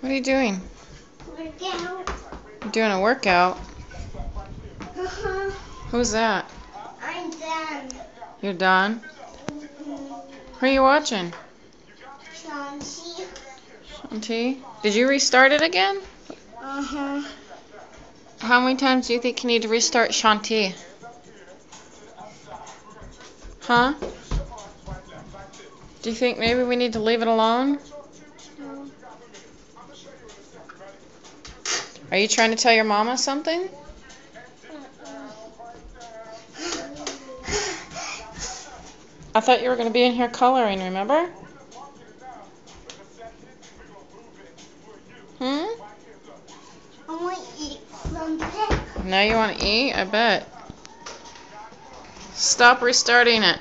What are you doing? Workout. You're doing a workout? Uh-huh. Who's that? I'm done. You're done? Who are you watching? Shanti. Shanti? Did you restart it again? Uh-huh. How many times do you think you need to restart Shanti? Huh? Do you think maybe we need to leave it alone? No. Are you trying to tell your mama something? I thought you were going to be in here coloring, remember? I want to eat something. Now you want to eat? I bet. Stop restarting it.